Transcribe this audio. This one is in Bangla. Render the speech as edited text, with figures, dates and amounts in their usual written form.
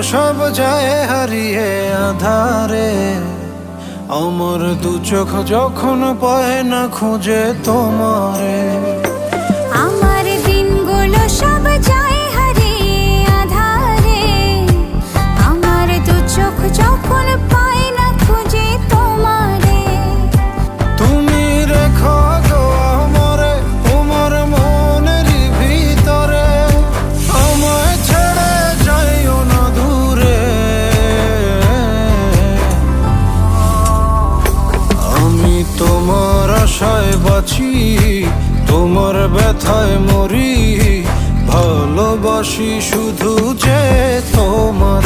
সব যায় হারিয়ে আধারে, আমার দু চোখ যখন পায় না খুঁজে তোমারে। আমার দিনগুলো সব যায় হারিয়ে আঁধারে, আমার দু চোখ যখন পায় না খুঁজে তোমারে। তুমি রেখো গো আমারে তোমার মনেরই ভিতরে, আমায় ছেড়ে যাইও না দূরে। আমি তোমার আশায় বাঁচি, তোমার ব্যথায় মরি, ভালোবাসি শুধু যে তোমার।